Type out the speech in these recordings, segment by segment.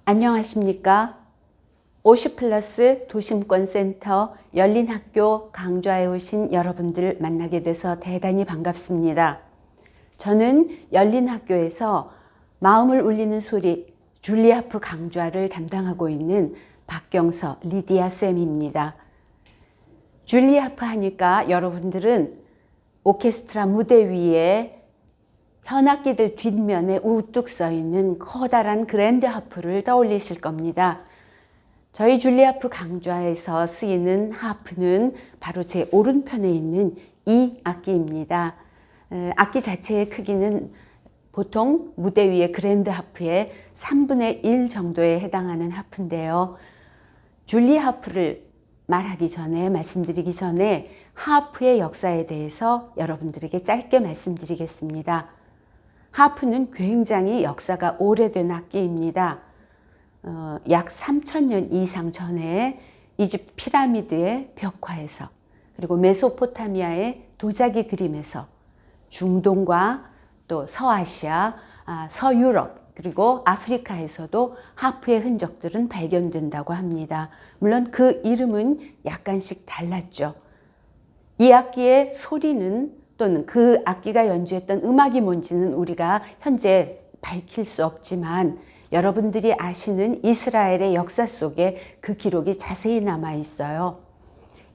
안녕하십니까? 오슈플러스 도심권센터 열린학교 강좌에 오신 여러분들 만나게 돼서 대단히 반갑습니다. 저는 열린학교에서 마음을 울리는 소리 줄리아프 강좌를 담당하고 있는 박경서 리디아 쌤입니다. 줄리아프 하니까 여러분들은 오케스트라 무대 위에 현악기들 뒷면에 우뚝 서 있는 커다란 그랜드 하프를 떠올리실 겁니다. 저희 줄리아프 강좌에서 쓰이는 하프는 바로 제 오른편에 있는 이 악기입니다. 악기 자체의 크기는 보통 무대 위의 그랜드 하프의 3분의 1 정도에 해당하는 하프인데요. 줄리아프를 말씀드리기 전에 하프의 역사에 대해서 여러분들에게 짧게 말씀드리겠습니다. 하프는 굉장히 역사가 오래된 악기입니다. 약 3000년 이상 전에 이집트 피라미드의 벽화에서, 그리고 메소포타미아의 도자기 그림에서, 중동과 또 서아시아, 서유럽, 그리고 아프리카에서도 하프의 흔적들은 발견된다고 합니다. 물론 그 이름은 약간씩 달랐죠. 이 악기의 소리는 또는 그 악기가 연주했던 음악이 뭔지는 우리가 현재 밝힐 수 없지만 여러분들이 아시는 이스라엘의 역사 속에 그 기록이 자세히 남아 있어요.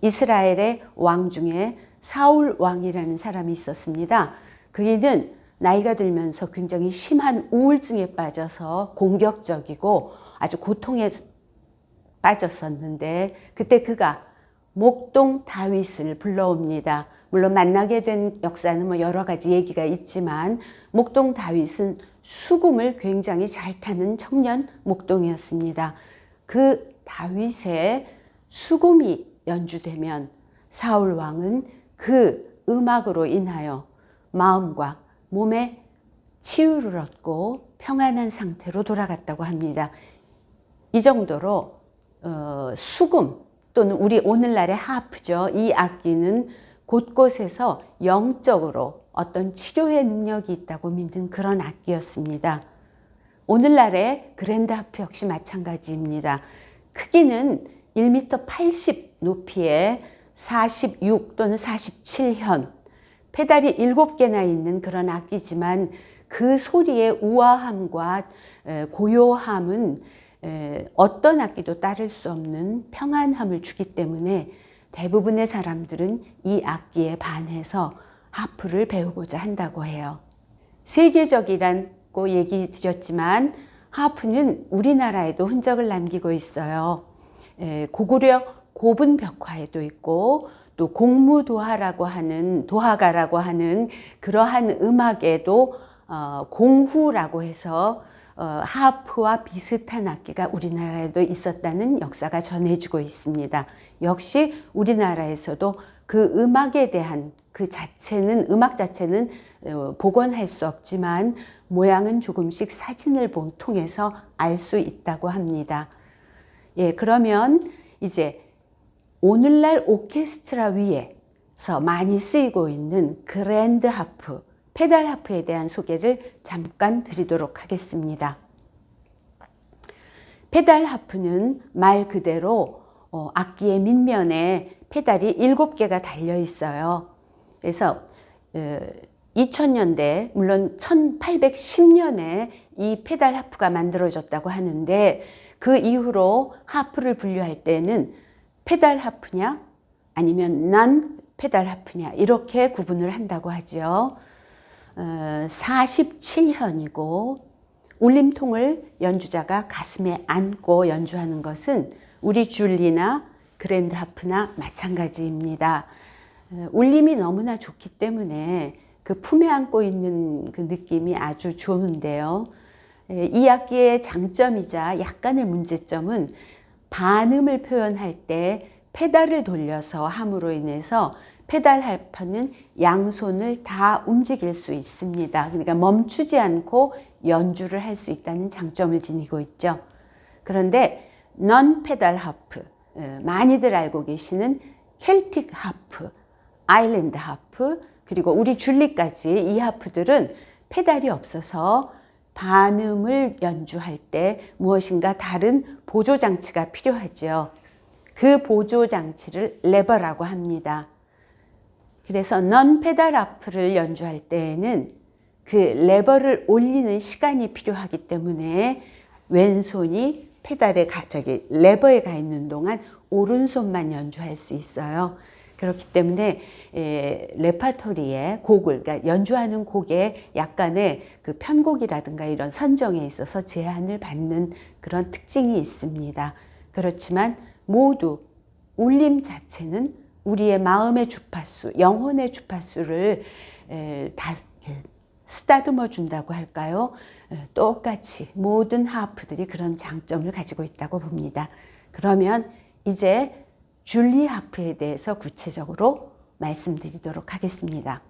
이스라엘의 왕 중에 사울 왕이라는 사람이 있었습니다. 그이는 나이가 들면서 굉장히 심한 우울증에 빠져서 공격적이고 아주 고통에 빠졌었는데, 그때 그가 목동 다윗을 불러옵니다. 물론 만나게 된 역사는 여러 가지 얘기가 있지만 목동 다윗은 수금을 굉장히 잘 타는 청년 목동이었습니다. 그 다윗의 수금이 연주되면 사울 왕은 그 음악으로 인하여 마음과 몸에 치유를 얻고 평안한 상태로 돌아갔다고 합니다. 이 정도로 수금 또는 우리 오늘날의 하프죠. 이 악기는 곳곳에서 영적으로 어떤 치료의 능력이 있다고 믿는 그런 악기였습니다. 오늘날의 그랜드 하프 역시 마찬가지입니다. 크기는 1m 80 높이에 46 또는 47현, 페달이 7개나 있는 그런 악기지만 그 소리의 우아함과 고요함은 어떤 악기도 따를 수 없는 평안함을 주기 때문에 대부분의 사람들은 이 악기에 반해서 하프를 배우고자 한다고 해요. 세계적이라고 얘기 드렸지만 하프는 우리나라에도 흔적을 남기고 있어요. 고구려 고분 벽화에도 있고 또 공무도하라고 하는, 도하가라고 하는 그러한 음악에도 공후라고 해서 하프와 비슷한 악기가 우리나라에도 있었다는 역사가 전해지고 있습니다. 역시 우리나라에서도 그 음악에 대한 음악 자체는 복원할 수 없지만 모양은 조금씩 사진을 통해서 알 수 있다고 합니다. 그러면 이제 오늘날 오케스트라 위에서 많이 쓰이고 있는 그랜드 하프, 페달 하프에 대한 소개를 잠깐 드리도록 하겠습니다. 페달 하프는 말 그대로 악기의 밑면에 페달이 7개가 달려 있어요. 그래서 2000년대, 물론 1810년에 이 페달 하프가 만들어졌다고 하는데, 그 이후로 하프를 분류할 때는 페달 하프냐 아니면 난 페달 하프냐 이렇게 구분을 한다고 하죠. 47현이고 울림통을 연주자가 가슴에 안고 연주하는 것은 우리 줄리나 그랜드 하프나 마찬가지입니다. 울림이 너무나 좋기 때문에 그 품에 안고 있는 그 느낌이 아주 좋은데요. 이 악기의 장점이자 약간의 문제점은 반음을 표현할 때 페달을 돌려서 함으로 인해서 페달 하프는 양손을 다 움직일 수 있습니다. 그러니까 멈추지 않고 연주를 할 수 있다는 장점을 지니고 있죠. 그런데 넌 페달 하프, 많이들 알고 계시는 켈틱 하프, 아일랜드 하프, 그리고 우리 줄리까지 이 하프들은 페달이 없어서 반음을 연주할 때 무엇인가 다른 보조 장치가 필요하죠. 그 보조 장치를 레버라고 합니다. 그래서 넌 페달 하프를 연주할 때에는 그 레버를 올리는 시간이 필요하기 때문에 왼손이 페달에 레버에 가 있는 동안 오른손만 연주할 수 있어요. 그렇기 때문에 레파토리의 곡을, 그러니까 연주하는 곡에 약간의 그 편곡이라든가 이런 선정에 있어서 제한을 받는 그런 특징이 있습니다. 그렇지만 모두 울림 자체는 우리의 마음의 주파수, 영혼의 주파수를 다 쓰다듬어 준다고 할까요? 똑같이 모든 하프들이 그런 장점을 가지고 있다고 봅니다. 그러면 이제 줄리 하프에 대해서 구체적으로 말씀드리도록 하겠습니다.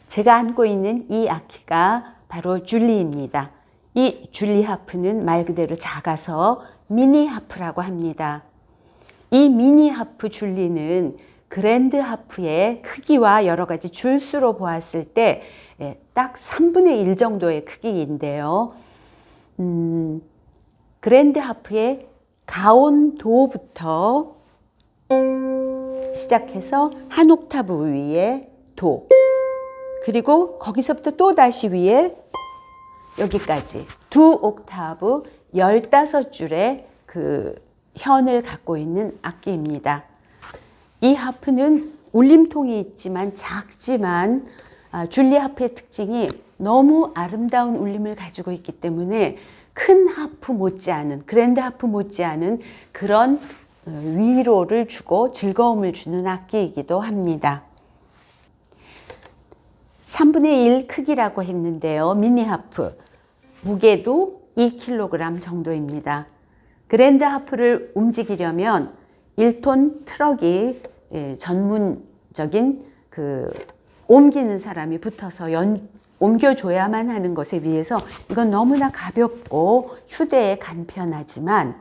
제가 안고 있는 이 악기가 바로 줄리입니다. 이 줄리 하프는 말 그대로 작아서 미니 하프라고 합니다. 이 미니 하프 줄리는 그랜드 하프의 크기와 여러 가지 줄수로 보았을 때 딱 3분의 1 정도의 크기인데요. 그랜드 하프의 가온도부터 시작해서 한 옥타브 위에 도, 그리고 거기서부터 또 다시 위에 여기까지 두 옥타브 15줄의 그 현을 갖고 있는 악기입니다. 이 하프는 울림통이 있지만 작지만 줄리 하프의 특징이 너무 아름다운 울림을 가지고 있기 때문에 큰 하프 못지않은, 그랜드 하프 못지않은 그런 위로를 주고 즐거움을 주는 악기이기도 합니다. 3분의 1 크기라고 했는데요. 미니 하프 무게도 2kg 정도입니다. 그랜드 하프를 움직이려면 1톤 트럭이 전문적인 옮기는 사람이 붙어서 옮겨줘야만 하는 것에 비해서 이건 너무나 가볍고 휴대에 간편하지만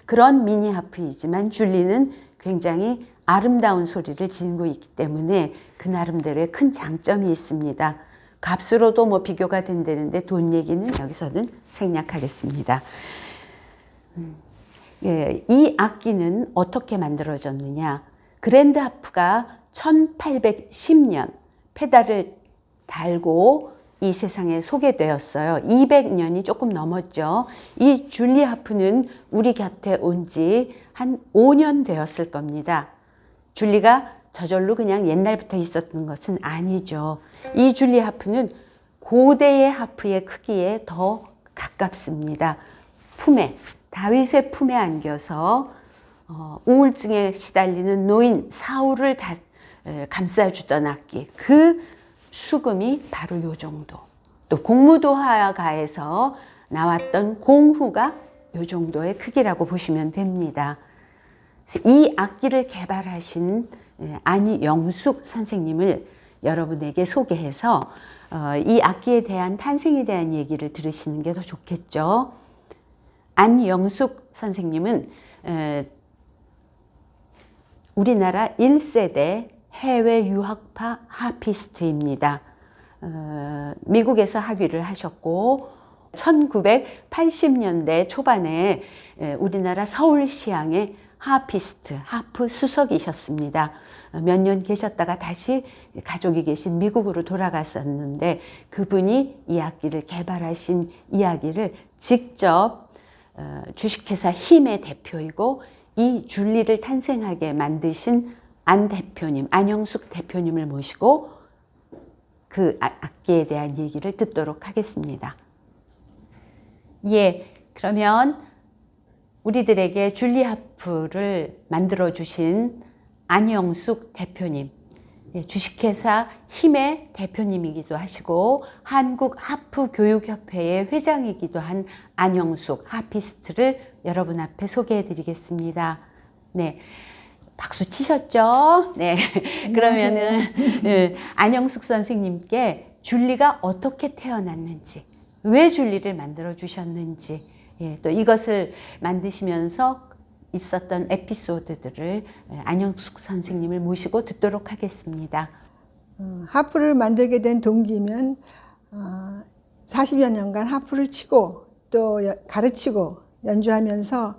그런 미니 하프이지만 줄리는 굉장히 아름다운 소리를 지니고 있기 때문에 그 나름대로의 큰 장점이 있습니다. 값으로도 뭐 비교가 된다는데 돈 얘기는 여기서는 생략하겠습니다. 이 악기는 어떻게 만들어졌느냐? 그랜드 하프가 1810년 페달을 달고 이 세상에 소개되었어요. 200년이 조금 넘었죠. 이 줄리 하프는 우리 곁에 온 지 한 5년 되었을 겁니다. 줄리가 저절로 그냥 옛날부터 있었던 것은 아니죠. 이 줄리 하프는 고대의 하프의 크기에 더 가깝습니다. 다윗의 품에 안겨서 우울증에 시달리는 노인 사울을 감싸주던 악기, 그 수금이 바로 요 정도. 또 공무도화가에서 나왔던 공후가 요 정도의 크기라고 보시면 됩니다. 그래서 이 악기를 개발하신 안영숙 선생님을 여러분에게 소개해서 이 악기에 대한 탄생에 대한 얘기를 들으시는 게 더 좋겠죠. 안영숙 선생님은 우리나라 1세대 해외 유학파 하피스트입니다. 미국에서 학위를 하셨고 1980년대 초반에 우리나라 서울시향의 하피스트, 하프 수석이셨습니다. 몇 년 계셨다가 다시 가족이 계신 미국으로 돌아갔었는데 그분이 이 악기를 개발하신 이야기를 직접 주식회사 힘의 대표이고 이 줄리를 탄생하게 만드신 안 대표님, 안영숙 대표님을 모시고 그 악기에 대한 얘기를 듣도록 하겠습니다. 그러면 우리들에게 줄리 하프를 만들어 주신 안영숙 대표님, 주식회사 힘의 대표님이기도 하시고 한국 하프 교육협회의 회장이기도 한 안영숙 하피스트를 여러분 앞에 소개해 드리겠습니다. 네. 박수 치셨죠? 네. 그러면은 안영숙 선생님께 줄리가 어떻게 태어났는지, 왜 줄리를 만들어 주셨는지, 또 이것을 만드시면서 있었던 에피소드들을 안영숙 선생님을 모시고 듣도록 하겠습니다. 하프를 만들게 된 동기면 40여 년간 하프를 치고 또 가르치고 연주하면서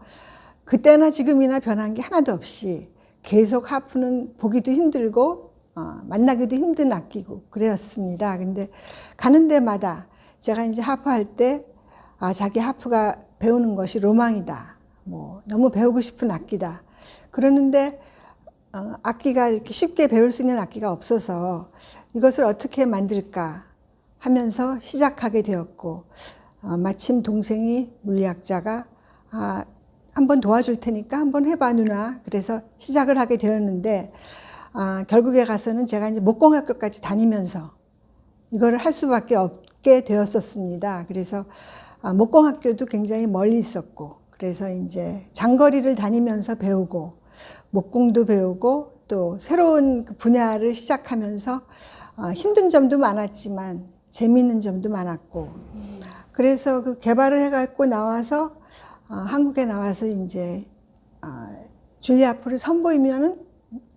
그때나 지금이나 변한 게 하나도 없이 계속 하프는 보기도 힘들고 만나기도 힘든 악기고 그랬습니다. 근데 가는 데마다 제가 이제 하프 할 때 자기 하프가 배우는 것이 로망이다. 뭐 너무 배우고 싶은 악기다. 그러는데 악기가 이렇게 쉽게 배울 수 있는 악기가 없어서 이것을 어떻게 만들까 하면서 시작하게 되었고 마침 동생이 물리학자가 한번 도와줄 테니까 한번 해봐 누나. 그래서 시작을 하게 되었는데 결국에 가서는 제가 이제 목공학교까지 다니면서 이거를 할 수밖에 없게 되었었습니다. 그래서 목공학교도 굉장히 멀리 있었고 그래서 이제 장거리를 다니면서 배우고 목공도 배우고 또 새로운 분야를 시작하면서 힘든 점도 많았지만 재미있는 점도 많았고 그래서 그 개발을 해갖고 나와서 한국에 나와서 이제 줄리 하프를 선보이면은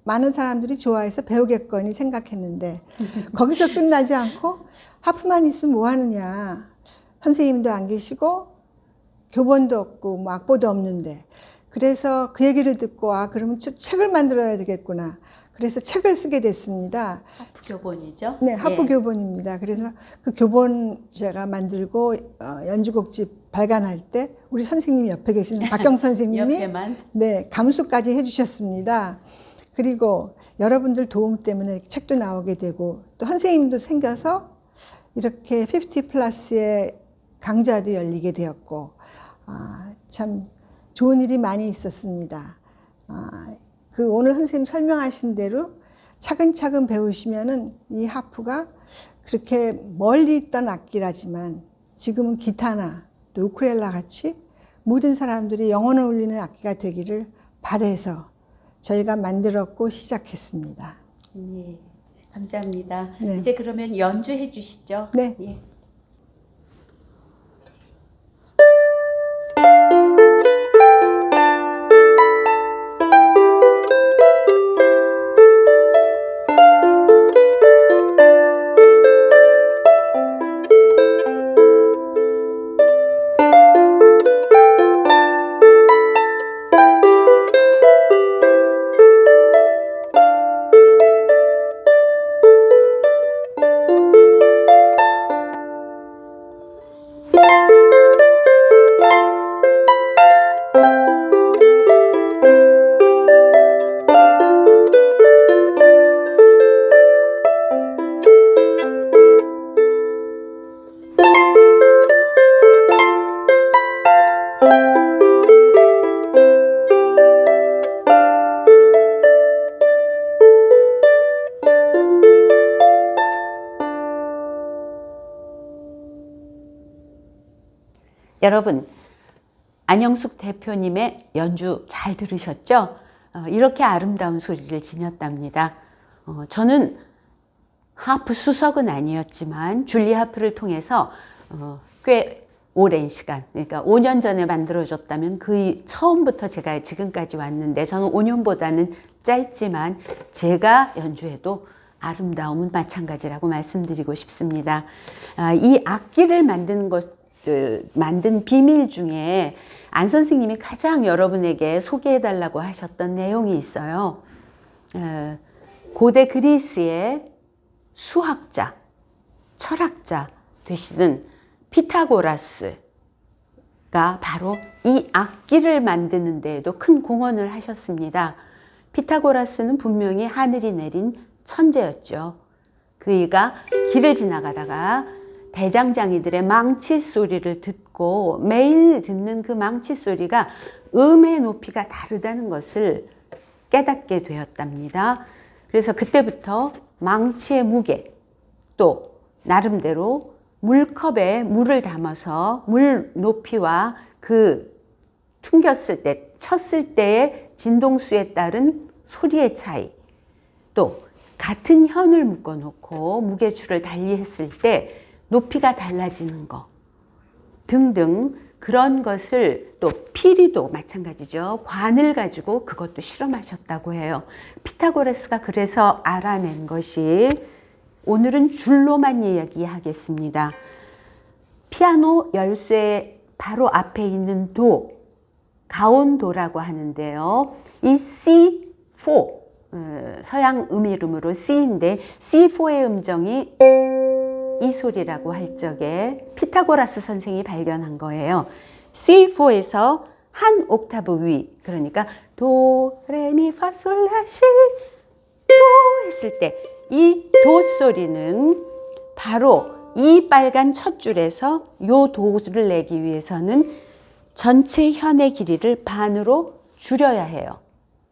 많은 사람들이 좋아해서 배우겠거니 생각했는데 거기서 끝나지 않고 하프만 있으면 뭐 하느냐. 선생님도 안 계시고 교본도 없고 뭐 악보도 없는데 그래서 그 얘기를 듣고 그러면 책을 만들어야 되겠구나. 그래서 책을 쓰게 됐습니다. 하프 교본이죠? 네, 하프 교본입니다. 그래서 그 교본 제가 만들고 연주곡집 발간할 때 우리 선생님 옆에 계시는 박경 선생님이 옆에만? 네, 감수까지 해주셨습니다. 그리고 여러분들 도움 때문에 책도 나오게 되고 또 선생님도 생겨서 이렇게 50 플러스의 강좌도 열리게 되었고 참 좋은 일이 많이 있었습니다. 그 오늘 선생님 설명하신 대로 차근차근 배우시면은 이 하프가 그렇게 멀리 있던 악기라지만 지금은 기타나 또 우쿨렐라 같이 모든 사람들이 영혼을 울리는 악기가 되기를 바라서 저희가 만들었고 시작했습니다. 네, 감사합니다. 네. 이제 그러면 연주해 주시죠. 네. 예. 여러분, 안영숙 대표님의 연주 잘 들으셨죠? 이렇게 아름다운 소리를 지녔답니다. 저는 하프 수석은 아니었지만 줄리 하프를 통해서 꽤 오랜 시간, 그러니까 5년 전에 만들어졌다면 그 처음부터 제가 지금까지 왔는데 저는 5년보다는 짧지만 제가 연주해도 아름다움은 마찬가지라고 말씀드리고 싶습니다. 이 악기를 만든 비밀 중에 안 선생님이 가장 여러분에게 소개해달라고 하셨던 내용이 있어요. 고대 그리스의 수학자, 철학자 되시는 피타고라스가 바로 이 악기를 만드는 데에도 큰 공헌을 하셨습니다. 피타고라스는 분명히 하늘이 내린 천재였죠. 그이가 길을 지나가다가 대장장이들의 망치 소리를 듣고 매일 듣는 그 망치 소리가 음의 높이가 다르다는 것을 깨닫게 되었답니다. 그래서 그때부터 망치의 무게, 또 나름대로 물컵에 물을 담아서 물 높이와 그 퉁겼을 때, 쳤을 때의 진동수에 따른 소리의 차이, 또 같은 현을 묶어놓고 무게추를 달리했을 때 높이가 달라지는 거 등등 그런 것을 또 피리도 마찬가지죠. 관을 가지고 그것도 실험하셨다고 해요. 피타고라스가 그래서 알아낸 것이 오늘은 줄로만 이야기하겠습니다. 피아노 열쇠 바로 앞에 있는 도, 가온도라고 하는데요. 이 C4, 서양 이름으로 C인데 C4의 음정이 이 소리라고 할 적에 피타고라스 선생이 발견한 거예요. C4에서 한 옥타브 위, 그러니까 도, 레, 미, 파, 솔, 라, 시, 도 했을 때 이 도 소리는 바로 이 빨간 첫 줄에서 요 도를 내기 위해서는 전체 현의 길이를 반으로 줄여야 해요.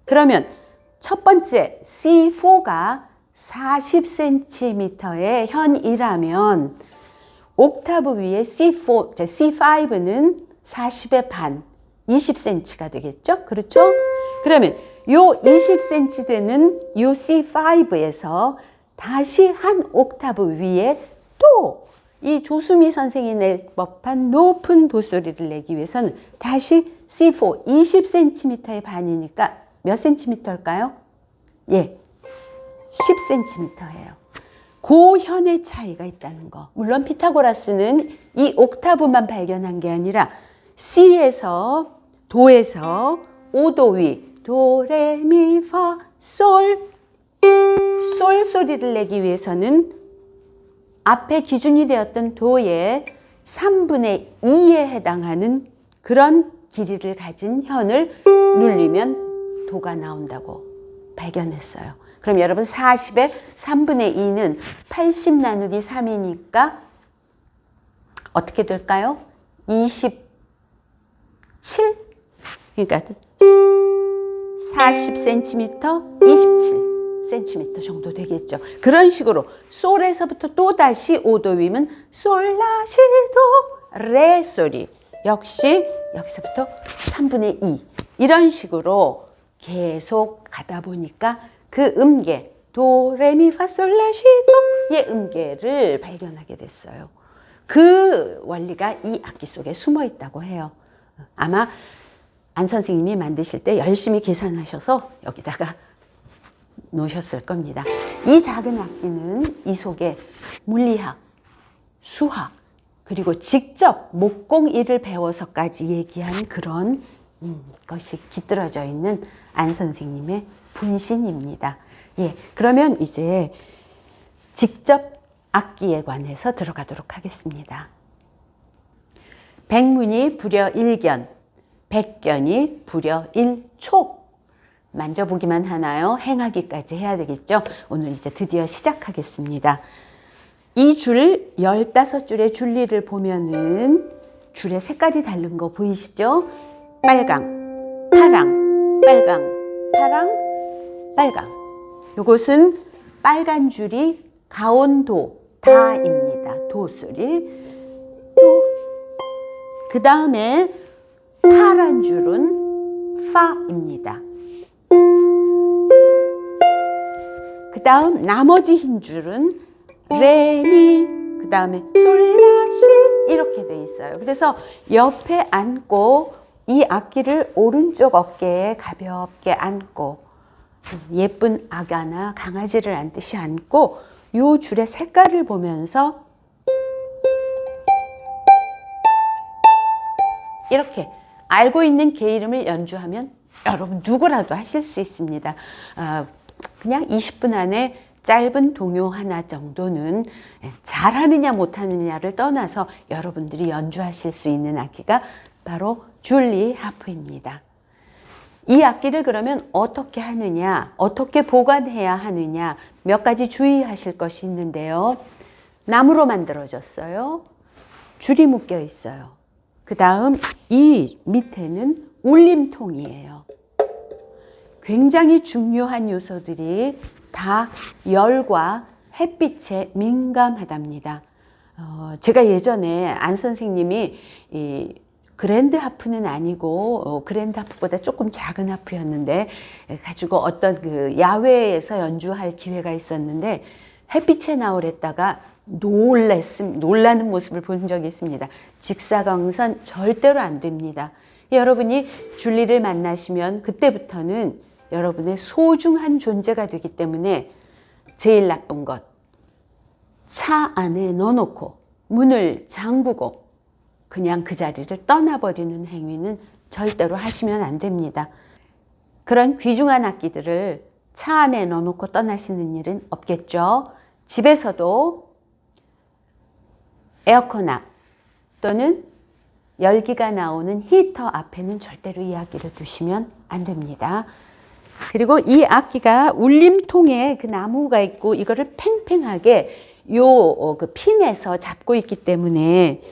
그러면 첫 번째 C4가 40cm의 현이라면 옥타브 위에 C5는 40의 반, 20cm가 되겠죠? 그렇죠? 그러면 요 20cm 되는 요 C5에서 다시 한 옥타브 위에 또 이 조수미 선생이 낼 법한 높은 도소리를 내기 위해서는 다시 C4 20cm의 반이니까 몇 cm일까요? 예, 10cm예요. 그 현의 차이가 있다는 거. 물론 피타고라스는 이 옥타브만 발견한 게 아니라 C에서 도에서 5도 위 도, 레, 미, 파, 솔 소리를 내기 위해서는 앞에 기준이 되었던 도의 3분의 2에 해당하는 그런 길이를 가진 현을 눌리면 도가 나온다고 발견했어요. 그럼 여러분 40의 3분의 2는 80 나누기 3이니까 어떻게 될까요? 27? 그러니까 40cm, 27cm 정도 되겠죠. 그런 식으로 솔에서부터 또다시 5도 위면 솔, 라, 시, 도, 레 소리. 역시 여기서부터 3분의 2. 이런 식으로 계속 가다 보니까 그 음계 도, 레, 미, 파, 솔, 라, 시, 도의 음계를 발견하게 됐어요. 그 원리가 이 악기 속에 숨어 있다고 해요. 아마 안 선생님이 만드실 때 열심히 계산하셔서 여기다가 놓으셨을 겁니다. 이 작은 악기는 이 속에 물리학, 수학, 그리고 직접 목공일을 배워서까지 얘기한 그런 것이 깃들어져 있는 안 선생님의 분신입니다. 예, 그러면 이제 직접 악기에 관해서 들어가도록 하겠습니다. 백문이 불여 일견, 백견이 불여 일촉. 만져보기만 하나요? 행하기까지 해야 되겠죠? 오늘 이제 드디어 시작하겠습니다. 이 줄 15줄의 줄리를 보면은 줄의 색깔이 다른 거 보이시죠? 빨강, 파랑, 빨강, 파랑, 빨강. 요것은 빨간 줄이 가온도, 다입니다. 도소리. 도. 그 다음에 파란 줄은 파입니다. 그 다음 나머지 흰 줄은 레, 미, 그 다음에 솔, 라, 시 이렇게 돼 있어요. 그래서 옆에 앉고 이 악기를 오른쪽 어깨에 가볍게 앉고 예쁜 아가나 강아지를 앉듯이 앉고 요 줄의 색깔을 보면서 이렇게 알고 있는 개 이름을 연주하면 여러분 누구라도 하실 수 있습니다. 그냥 20분 안에 짧은 동요 하나 정도는 잘하느냐 못하느냐를 떠나서 여러분들이 연주하실 수 있는 악기가 바로 줄리 하프입니다. 이 악기를 그러면 어떻게 하느냐, 어떻게 보관해야 하느냐 몇 가지 주의하실 것이 있는데요. 나무로 만들어졌어요. 줄이 묶여 있어요. 그 다음 이 밑에는 울림통이에요. 굉장히 중요한 요소들이 다 열과 햇빛에 민감하답니다. 제가 예전에 안 선생님이 이 그랜드 하프는 아니고 그랜드 하프보다 조금 작은 하프였는데 가지고 어떤 그 야외에서 연주할 기회가 있었는데 햇빛에 나오랬다가 놀라는 모습을 본 적이 있습니다. 직사광선 절대로 안 됩니다. 여러분이 줄리를 만나시면 그때부터는 여러분의 소중한 존재가 되기 때문에 제일 나쁜 것, 차 안에 넣어놓고 문을 잠그고 그냥 그 자리를 떠나버리는 행위는 절대로 하시면 안 됩니다. 그런 귀중한 악기들을 차 안에 넣어놓고 떠나시는 일은 없겠죠. 집에서도 에어컨 앞 또는 열기가 나오는 히터 앞에는 절대로 이 악기를 두시면 안 됩니다. 그리고 이 악기가 울림통에 그 나무가 있고 이거를 팽팽하게 그 핀에서 잡고 있기 때문에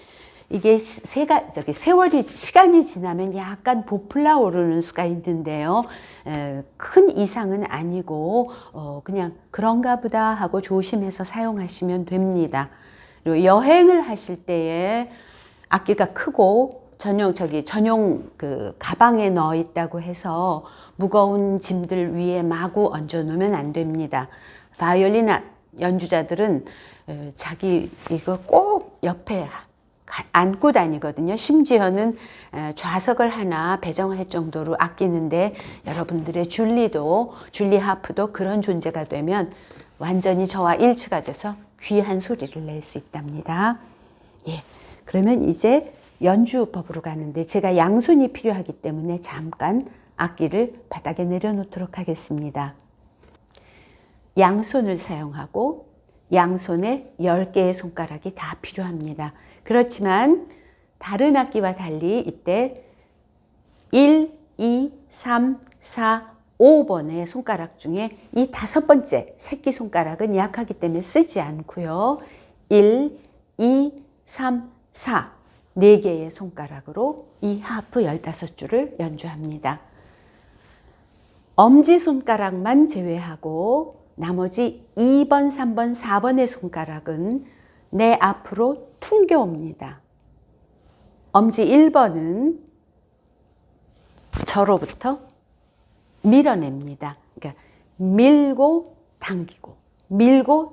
이게 세월이 시간이 지나면 약간 보풀나 오르는 수가 있는데요. 큰 이상은 아니고 그냥 그런가 보다 하고 조심해서 사용하시면 됩니다. 그리고 여행을 하실 때에 악기가 크고 전용 그 가방에 넣어 있다고 해서 무거운 짐들 위에 마구 얹어 놓으면 안 됩니다. 바이올린 연주자들은 자기 이거 꼭 옆에 안고 다니거든요. 심지어는 좌석을 하나 배정할 정도로 아끼는데 여러분들의 줄리 하프도 그런 존재가 되면 완전히 저와 일치가 돼서 귀한 소리를 낼 수 있답니다. 예, 그러면 이제 연주법으로 가는데 제가 양손이 필요하기 때문에 잠깐 악기를 바닥에 내려놓도록 하겠습니다. 양손을 사용하고 양손에 10개의 손가락이 다 필요합니다. 그렇지만 다른 악기와 달리 이때 1, 2, 3, 4, 5번의 손가락 중에 이 5번째 새끼손가락은 약하기 때문에 쓰지 않고요. 1, 2, 3, 4, 4개의 손가락으로 이 하프 15줄을 연주합니다. 엄지손가락만 제외하고 나머지 2번, 3번, 4번의 손가락은 내 앞으로 퉁겨옵니다. 엄지 1번은 저로부터 밀어냅니다. 그러니까 밀고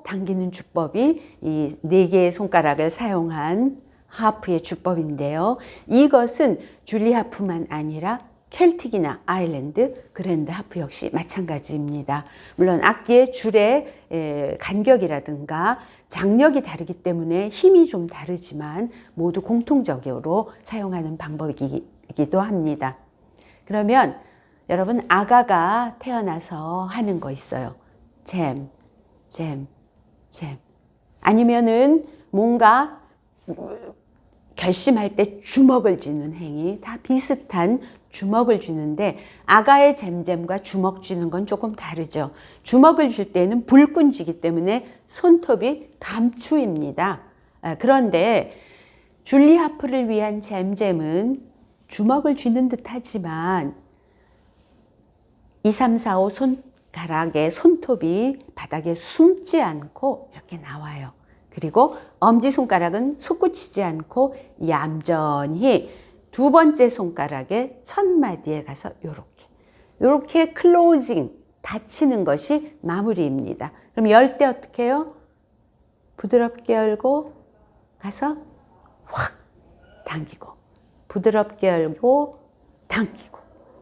당기는 주법이 이 4개의 손가락을 사용한 하프의 주법인데요. 이것은 줄리 하프만 아니라 켈틱이나 아일랜드, 그랜드 하프 역시 마찬가지입니다. 물론 악기의 줄의 간격이라든가 장력이 다르기 때문에 힘이 좀 다르지만 모두 공통적으로 사용하는 방법이기도 합니다. 그러면 여러분 아가가 태어나서 하는 거 있어요. 잼. 아니면은 뭔가 결심할 때 주먹을 쥐는 행위, 다 비슷한 주먹을 쥐는데 아가의 잼잼과 주먹 쥐는 건 조금 다르죠. 주먹을 쥘 때는 불끈 쥐기 때문에 손톱이 감추입니다. 그런데 줄리 하프를 위한 잼잼은 주먹을 쥐는 듯 하지만 2, 3, 4, 5 손가락의 손톱이 바닥에 숨지 않고 이렇게 나와요. 그리고 엄지손가락은 솟구치지 않고 얌전히 2번째 손가락의 첫마디에 가서 요렇게 클로징, 닫히는 것이 마무리입니다. 그럼 열 때 어떻게 해요? 부드럽게 열고 가서 확 당기고, 부드럽게 열고 당기고,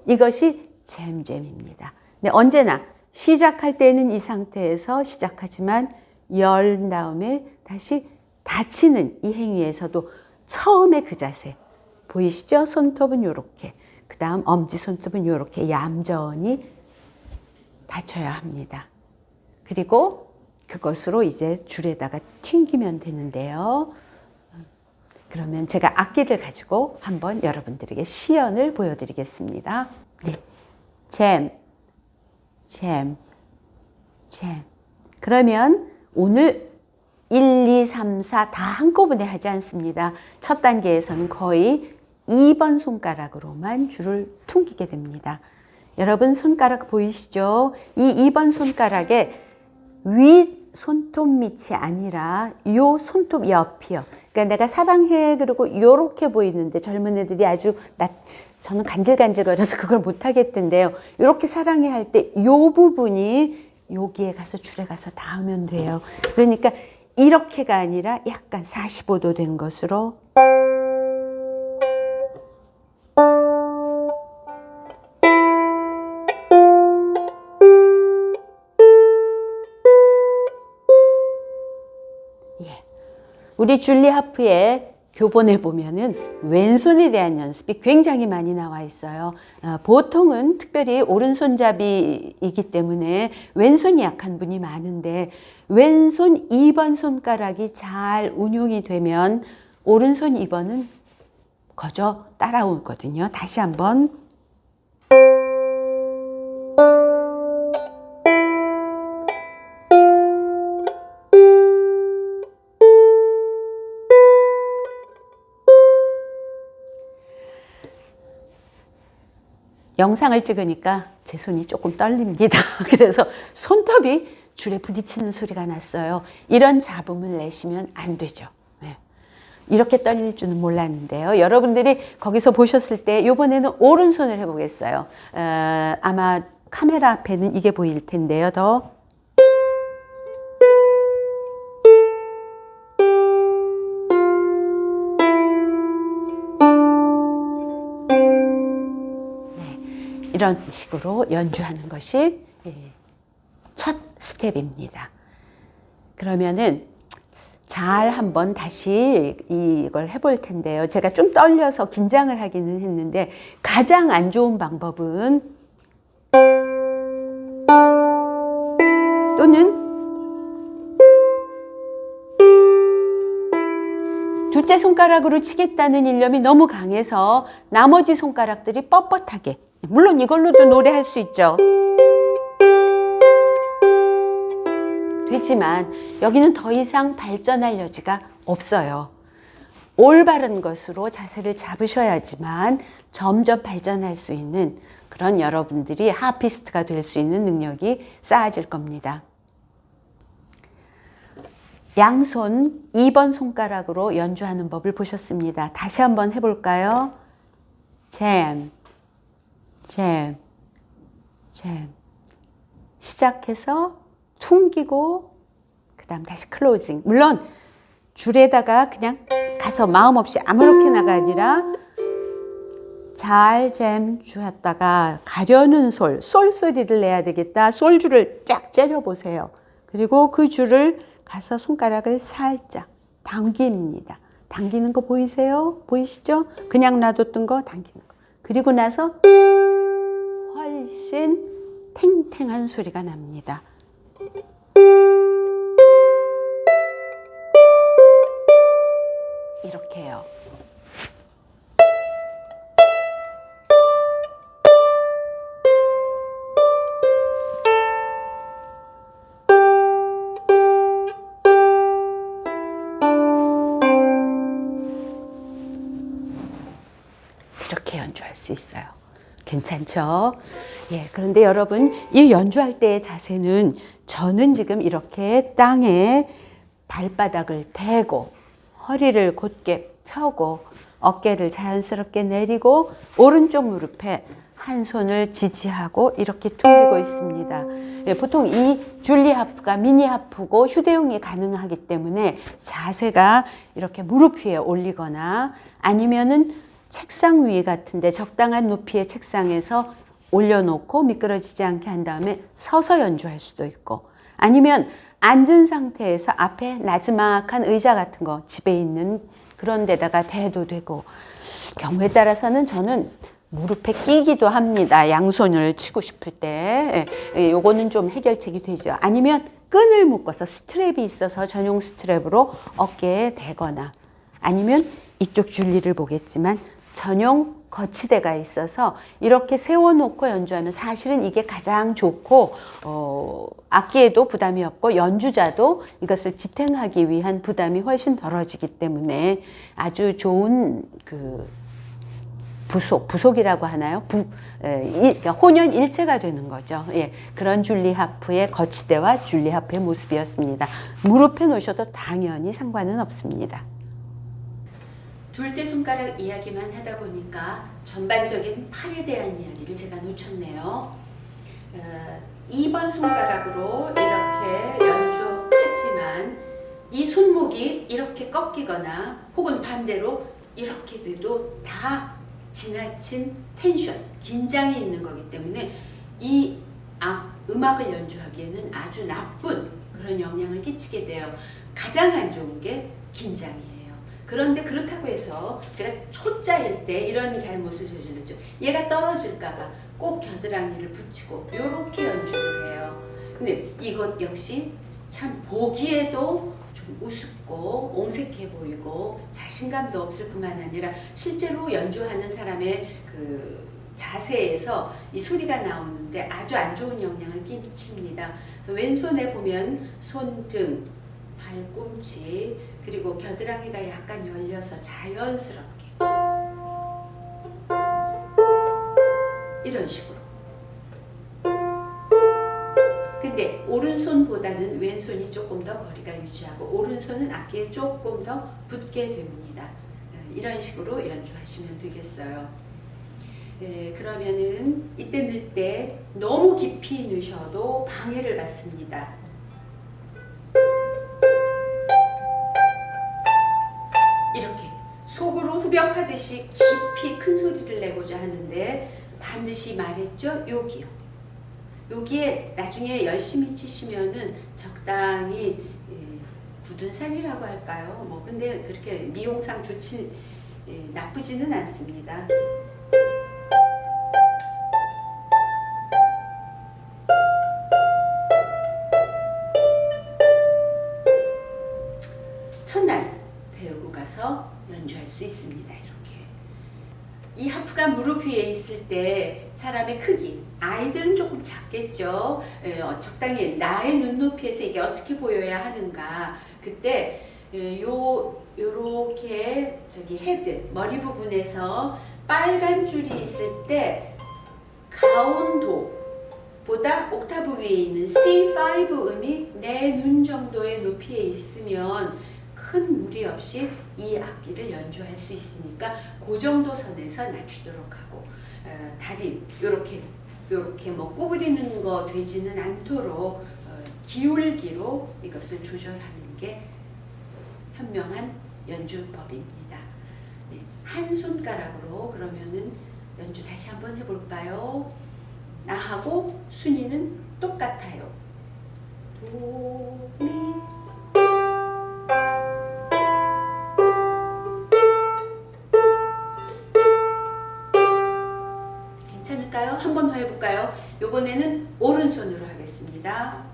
이것이 잼잼입니다. 근데 언제나 시작할 때는 이 상태에서 시작하지만 열 다음에 다시 닫히는 이 행위에서도 처음에 그 자세 보이시죠? 손톱은 요렇게, 그 다음 엄지손톱은 요렇게 얌전히 닫혀야 합니다. 그리고 그것으로 이제 줄에다가 튕기면 되는데요. 그러면 제가 악기를 가지고 한번 여러분들에게 시연을 보여드리겠습니다. 네. 잼. 그러면 오늘 1, 2, 3, 4 다 한꺼번에 하지 않습니다. 첫 단계에서는 거의 2번 손가락으로만 줄을 퉁기게 됩니다. 여러분 손가락 보이시죠? 이 2번 손가락에 윗 손톱 밑이 아니라 요 손톱 옆이요. 그러니까 내가 사랑해 그러고 요렇게 보이는데 젊은 애들이 저는 간질간질거려서 그걸 못하겠던데요. 요렇게 사랑해 할 때 요 부분이 여기에 가서 줄에 가서 닿으면 돼요. 그러니까 이렇게가 아니라 약간 45도 된 것으로 우리 줄리 하프의 교본에 보면은 왼손에 대한 연습이 굉장히 많이 나와 있어요. 보통은 특별히 오른손잡이이기 때문에 왼손이 약한 분이 많은데 왼손 2번 손가락이 잘 운용이 되면 오른손 2번은 거저 따라오거든요. 다시 한번. 영상을 찍으니까 제 손이 조금 떨립니다. 그래서 손톱이 줄에 부딪히는 소리가 났어요. 이런 잡음을 내시면 안 되죠. 네. 이렇게 떨릴 줄은 몰랐는데요. 여러분들이 거기서 보셨을 때 이번에는 오른손을 해보겠어요. 아마 카메라 앞에는 이게 보일 텐데요. 더. 이런 식으로 연주하는 것이 첫 스텝입니다. 그러면은 잘 한번 다시 이걸 해볼 텐데요. 제가 좀 떨려서 긴장을 하기는 했는데 가장 안 좋은 방법은 또는 둘째 손가락으로 치겠다는 일념이 너무 강해서 나머지 손가락들이 뻣뻣하게, 물론 이걸로도 노래할 수 있죠. 되지만 여기는 더 이상 발전할 여지가 없어요. 올바른 것으로 자세를 잡으셔야지만 점점 발전할 수 있는 그런 여러분들이 하피스트가 될 수 있는 능력이 쌓아질 겁니다. 양손 2번 손가락으로 연주하는 법을 보셨습니다. 다시 한번 해볼까요? 잼, 잼, 잼. 시작해서 퉁기고 그 다음 다시 클로징. 물론 줄에다가 그냥 가서 마음 없이 아무렇게나가 아니라 잘 잼 주었다가 가려는 솔 소리를 내야 되겠다. 솔줄을 쫙 째려보세요. 그리고 그 줄을 가서 손가락을 살짝 당깁니다. 당기는 거 보이세요? 보이시죠? 그냥 놔뒀던 거 당기는 거. 그리고 나서 훨씬 탱탱한 소리가 납니다. 이렇게요. 이렇게 연주할 수 있어요. 괜찮죠? 예, 그런데 여러분, 이 연주할 때의 자세는 저는 지금 이렇게 땅에 발바닥을 대고 허리를 곧게 펴고 어깨를 자연스럽게 내리고 오른쪽 무릎에 한 손을 지지하고 이렇게 퉁기고 있습니다. 예, 보통 이 줄리 하프가 미니 하프고 휴대용이 가능하기 때문에 자세가 이렇게 무릎 위에 올리거나 아니면은 책상 위 같은데 적당한 높이의 책상에서 올려놓고 미끄러지지 않게 한 다음에 서서 연주할 수도 있고 아니면 앉은 상태에서 앞에 나지막한 의자 같은 거 집에 있는 그런 데다가 대도 되고 경우에 따라서는 저는 무릎에 끼기도 합니다. 양손을 치고 싶을 때 요거는 좀 해결책이 되죠. 아니면 끈을 묶어서 스트랩이 있어서 전용 스트랩으로 어깨에 대거나 아니면 이쪽 줄리를 보겠지만 전용 거치대가 있어서 이렇게 세워놓고 연주하면 사실은 이게 가장 좋고 악기에도 부담이 없고 연주자도 이것을 지탱하기 위한 부담이 훨씬 덜어지기 때문에 아주 좋은 그 부속이라고 하나요? 그러니까 혼연일체가 되는 거죠. 예, 그런 줄리 하프의 거치대와 줄리 하프의 모습이었습니다. 무릎에 놓으셔도 당연히 상관은 없습니다. 둘째 손가락 이야기만 하다 보니까 전반적인 팔에 대한 이야기를 제가 놓쳤네요. 2번 손가락으로 이렇게 연주하지만 이 손목이 이렇게 꺾이거나 혹은 반대로 이렇게 돼도 다 지나친 텐션, 긴장이 있는 거기 때문에 이 음악을 연주하기에는 아주 나쁜 그런 영향을 끼치게 돼요. 가장 안 좋은 게 긴장이에요. 그런데 그렇다고 해서 제가 초짜일 때 이런 잘못을 저질렀죠. 얘가 떨어질까봐 꼭 겨드랑이를 붙이고 이렇게 연주를 해요. 근데 이것 역시 참 보기에도 좀 우습고 옹색해 보이고 자신감도 없을 뿐만 아니라 실제로 연주하는 사람의 그 자세에서 이 소리가 나오는데 아주 안 좋은 영향을 끼칩니다. 왼손에 보면 손등, 발꿈치, 그리고 겨드랑이가 약간 열려서 자연스럽게 이런 식으로. 근데 오른손보다는 왼손이 조금 더 거리가 유지하고 오른손은 악기에 조금 더 붙게 됩니다. 이런 식으로 연주하시면 되겠어요. 그러면은 이때 넣을 때 너무 깊이 넣으셔도 방해를 받습니다. 이렇게 속으로 후벼파듯이 깊이 큰 소리를 내고자 하는데 반드시 말했죠? 여기에 나중에 열심히 치시면은 적당히 굳은 살이라고 할까요? 뭐 근데 그렇게 미용상 좋지 나쁘지는 않습니다. 첫날 배우고 가서 연주할 수 있습니다. 이렇게 이 하프가 무릎 위에 있을 때 사람의 크기, 아이들은 조금 작겠죠. 적당히 나의 눈높이에서 이게 어떻게 보여야 하는가. 그때 요렇게 저기 헤드, 머리 부분에서 빨간 줄이 있을 때 가온도보다 옥타브 위에 있는 C5 음이 내 눈 정도의 높이에 있으면 큰 무리 없이 이 악기를 연주할 수 있으니까 그 정도 선에서 낮추도록 하고 다리 요렇게 뭐 구부리는 거 되지는 않도록 기울기로 이것을 조절하는 게 현명한 연주법입니다. 네, 한 손가락으로 그러면은 연주 다시 한번 해볼까요? 나하고 순위는 똑같아요. 도, 미, 괜찮을까요? 한 번 더 해볼까요? 이번에는 오른손으로 하겠습니다.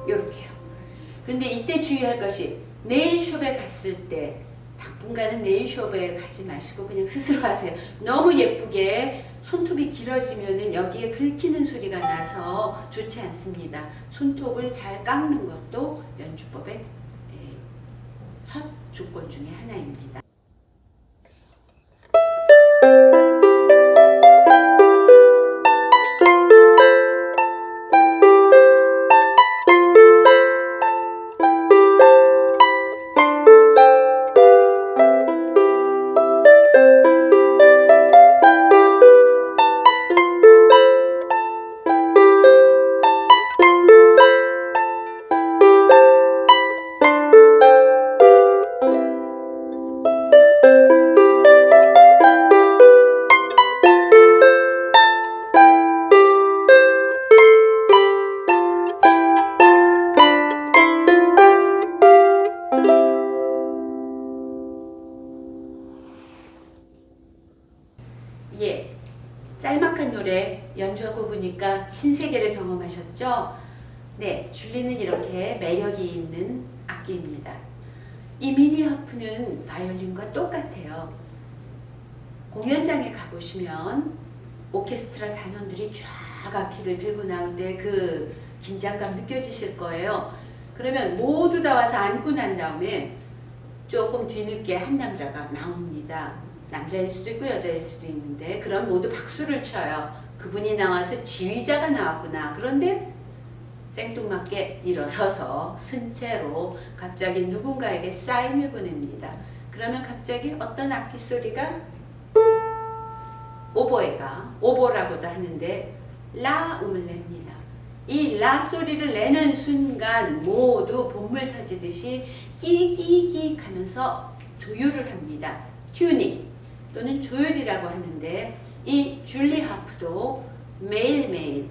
이렇게요. 그런데 이때 주의할 것이 네일숍에 갔을 때 당분간은 네일숍에 가지 마시고 그냥 스스로 하세요. 너무 예쁘게 손톱이 길어지면은 여기에 긁히는 소리가 나서 좋지 않습니다. 손톱을 잘 깎는 것도 연주법의 첫 조건 중에 하나입니다. 예, 짤막한 노래 연주하고 보니까 신세계를 경험하셨죠? 네, 줄리는 이렇게 매력이 있는 악기입니다. 이 미니 하프는 바이올린과 똑같아요. 공연장에 가보시면 오케스트라 단원들이 쫙 악기를 들고 나올 때 그 긴장감 느껴지실 거예요. 그러면 모두 다 와서 앉고 난 다음에 조금 뒤늦게 한 남자가 나옵니다. 남자일 수도 있고 여자일 수도 있는데 그럼 모두 박수를 쳐요. 그분이 나와서 지휘자가 나왔구나. 그런데 생뚱맞게 일어서서 쓴 채로 갑자기 누군가에게 사인을 보냅니다. 그러면 갑자기 어떤 악기 소리가 오보에가 오보라고도 하는데 라 음을 냅니다. 이 라 소리를 내는 순간 모두 봇물 터지듯이 끼끼끼 하면서 조율을 합니다. 튜닝 또는 조율이라고 하는데 이 줄리 하프도 매일매일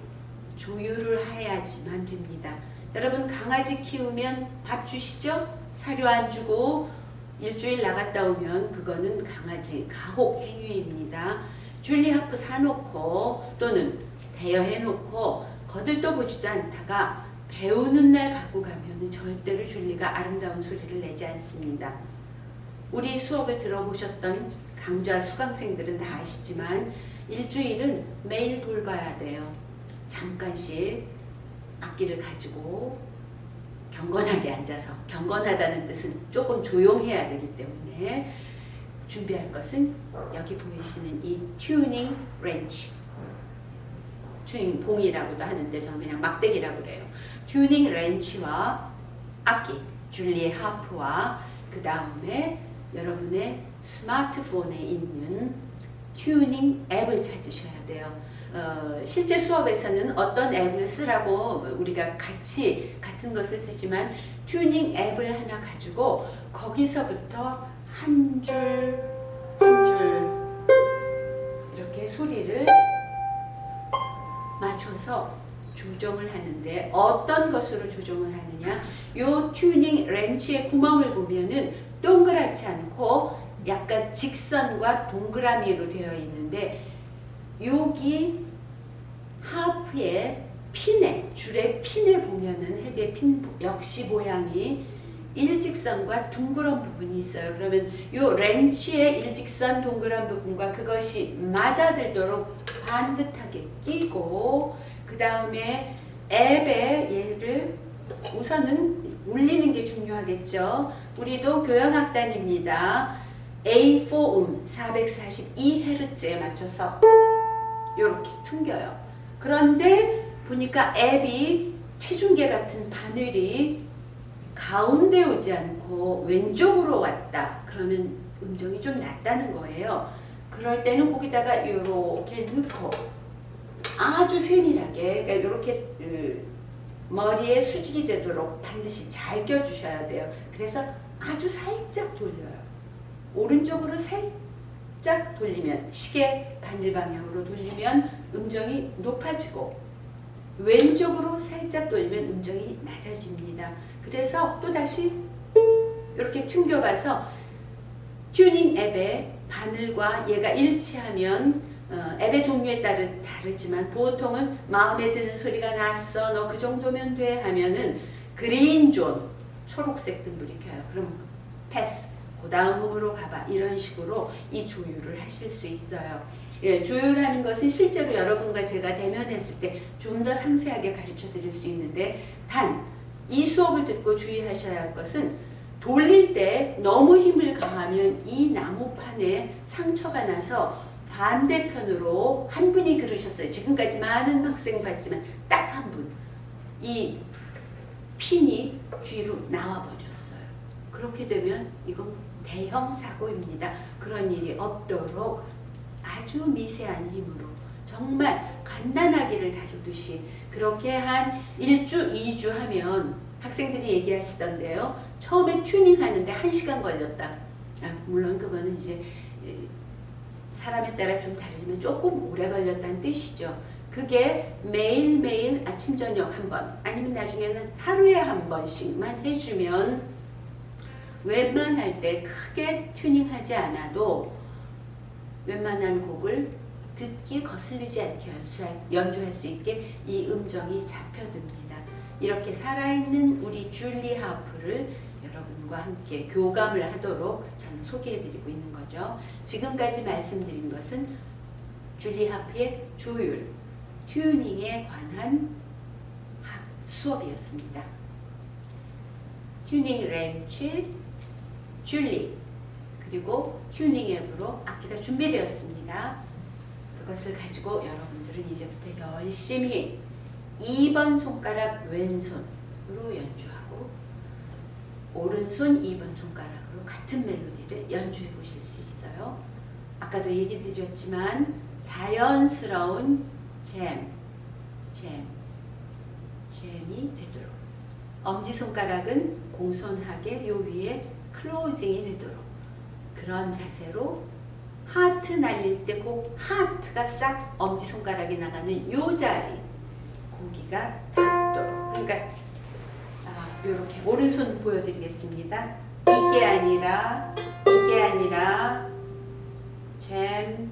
조율을 해야지만 됩니다. 여러분 강아지 키우면 밥 주시죠? 사료 안 주고 일주일 나갔다 오면 그거는 강아지 가혹 행위입니다. 줄리 하프 사놓고 또는 대여해놓고 거들떠 보지도 않다가 배우는 날 갖고 가면은 절대로 줄리가 아름다운 소리를 내지 않습니다. 우리 수업을 들어보셨던 강좌 수강생들은 다 아시지만 일주일은 매일 돌봐야 돼요. 잠깐씩 악기를 가지고 경건하게 앉아서, 경건하다는 뜻은 조금 조용해야 되기 때문에 준비할 것은 여기 보이시는 이 튜닝 렌치, 튜닝 봉이라고도 하는데 저는 그냥 막대기라고 그래요. 튜닝 렌치와 악기, 줄리의 하프와 그 다음에 여러분의 스마트폰에 있는 튜닝 앱을 찾으셔야 돼요. 실제 수업에서는 어떤 앱을 쓰라고 우리가 같은 것을 쓰지만 튜닝 앱을 하나 가지고 거기서부터 한 줄 한 줄 이렇게 소리를 맞춰서 조정을 하는데 어떤 것으로 조정을 하느냐, 요 튜닝 렌치의 구멍을 보면은 동그랗지 않고 약간 직선과 동그라미로 되어 있는데 여기 하프의 핀에, 줄의 핀에 보면은 헤드의 핀 역시 모양이 일직선과 둥그런 부분이 있어요. 그러면 요 렌치의 일직선 동그란 부분과 그것이 맞아들도록 반듯하게 끼고 그 다음에 앱에 얘를 우선은 울리는 게 중요하겠죠. 우리도 교향악단입니다. A4 442Hz에 맞춰서 이렇게 튕겨요. 그런데 보니까 앱이 체중계 같은 바늘이 가운데 오지 않고 왼쪽으로 왔다. 그러면 음정이 좀 낮다는 거예요. 그럴 때는 거기다가 이렇게 넣고 아주 세밀하게, 그러니까 이렇게 머리에 수직이 되도록 반드시 잘 껴주셔야 돼요. 그래서 아주 살짝 돌려요. 오른쪽으로 살짝 돌리면, 시계 바늘 방향으로 돌리면 음정이 높아지고 왼쪽으로 살짝 돌리면 음정이 낮아집니다. 그래서 또다시 이렇게 튕겨가서 튜닝 앱의 바늘과 얘가 일치하면 앱의 종류에 따라 다르지만 보통은 마음에 드는 소리가 났어, 너 그 정도면 돼 하면은 그린 존, 초록색 등불이 켜요. 그럼 패스, 그 다음 음으로 가봐, 이런 식으로 이 조율을 하실 수 있어요. 예, 조율하는 것은 실제로 여러분과 제가 대면했을 때 좀 더 상세하게 가르쳐 드릴 수 있는데, 단 이 수업을 듣고 주의하셔야 할 것은 돌릴 때 너무 힘을 가하면 이 나무판에 상처가 나서 반대편으로 한 분이 그러셨어요. 지금까지 많은 학생 봤지만 딱 한 분, 이 핀이 뒤로 나와 버렸어요. 그렇게 되면 이건 대형 사고입니다. 그런 일이 없도록 아주 미세한 힘으로 정말 간단하기를 다루듯이 그렇게 한 1주, 2주 하면 학생들이 얘기하시던데요. 처음에 튜닝 하는데 1시간 걸렸다. 물론 그거는 이제 사람에 따라 좀 다르지만 조금 오래 걸렸다는 뜻이죠. 그게 매일매일 아침 저녁 한 번, 아니면 나중에는 하루에 한 번씩만 해주면 웬만할 때 크게 튜닝하지 않아도 웬만한 곡을 듣기 거슬리지 않게 연주할 수 있게 이 음정이 잡혀듭니다. 이렇게 살아있는 우리 줄리 하프를 여러분과 함께 교감을 하도록 저는 소개해드리고 있는 거죠. 지금까지 말씀드린 것은 줄리 하프의 조율, 튜닝에 관한 수업이었습니다. 튜닝 렌치, 줄리, 그리고 튜닝 앱으로 악기가 준비되었습니다. 그것을 가지고 여러분들은 이제부터 열심히 2번 손가락 왼손으로 연주하고 오른손 2번 손가락으로 같은 멜로디를 연주해 보실 수 있어요. 아까도 얘기 드렸지만 자연스러운 잼, 잼이 되도록, 엄지손가락은 공손하게 요 위에 클로징이 되도록, 그런 자세로 하트 날릴 때 꼭 하트가 싹 엄지손가락이 나가는 요 자리, 고기가 닿도록. 그러니까 이렇게 오른손 보여드리겠습니다. 이게 아니라 잼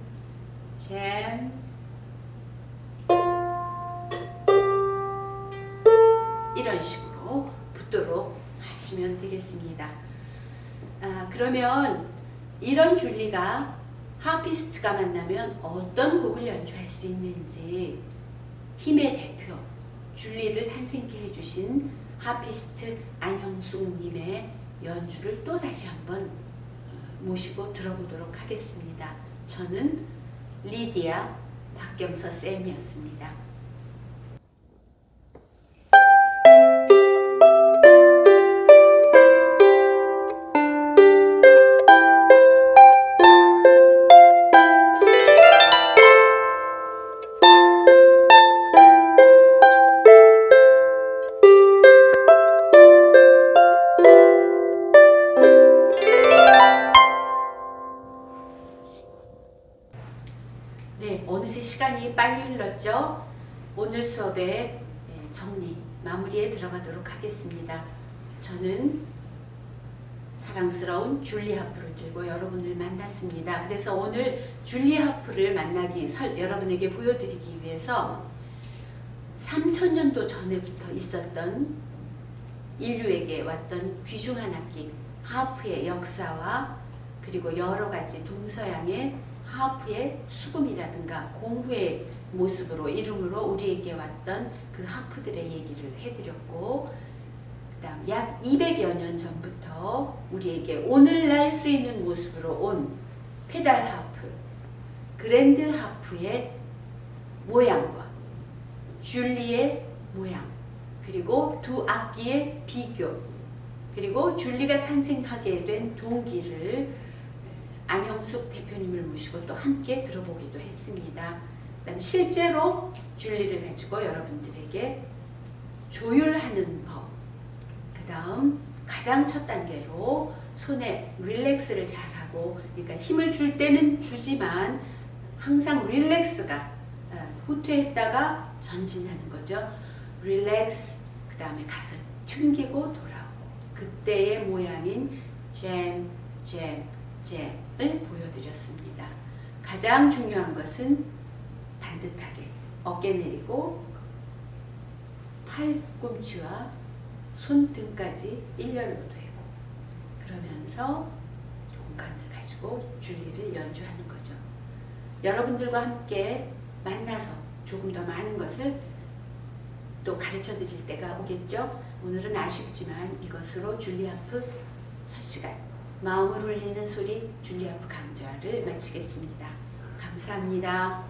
이런 식으로 붙도록 하시면 되겠습니다. 그러면 이런 줄리가 하피스트가 만나면 어떤 곡을 연주할 수 있는지 힘의 대표, 줄리를 탄생케 해주신 하피스트 안형숙님의 연주를 또 다시 한번 모시고 들어보도록 하겠습니다. 저는 리디아 박경서 쌤이었습니다. 네, 어느새 시간이 빨리 흘렀죠? 오늘 수업의 정리, 마무리에 들어가도록 하겠습니다. 저는 사랑스러운 줄리 하프를 들고 여러분을 만났습니다. 그래서 오늘 줄리 하프를 여러분에게 보여드리기 위해서 3000년도 전에부터 있었던 인류에게 왔던 귀중한 악기, 하프의 역사와 그리고 여러 가지 동서양의 하프의 수금이라든가 공후의 모습으로 이름으로 우리에게 왔던 그 하프들의 얘기를 해드렸고, 그 다음 약 200여 년 전부터 우리에게 오늘날 쓰이는 모습으로 온 페달 하프, 그랜드 하프의 모양과 줄리의 모양, 그리고 두 악기의 비교, 그리고 줄리가 탄생하게 된 동기를 안형숙 대표님을 모시고 또 함께 들어보기도 했습니다. 그다음 실제로 줄리를 가지고 여러분들에게 조율하는 법, 그 다음 가장 첫 단계로 손에 릴렉스를 잘하고, 그러니까 힘을 줄 때는 주지만 항상 릴렉스가 후퇴했다가 전진하는 거죠. 릴렉스, 그 다음에 가서 튕기고 돌아오고, 그때의 모양인 잼을 보여드렸습니다. 가장 중요한 것은 반듯하게 어깨 내리고 팔꿈치와 손등까지 일렬로 되고, 그러면서 공간을 가지고 줄리를 연주하는 거죠. 여러분들과 함께 만나서 조금 더 많은 것을 또 가르쳐 드릴 때가 오겠죠. 오늘은 아쉽지만 이것으로 줄리 하프 첫 시간, 마음을 울리는 소리 줄리 하프 강좌를 마치겠습니다. 감사합니다.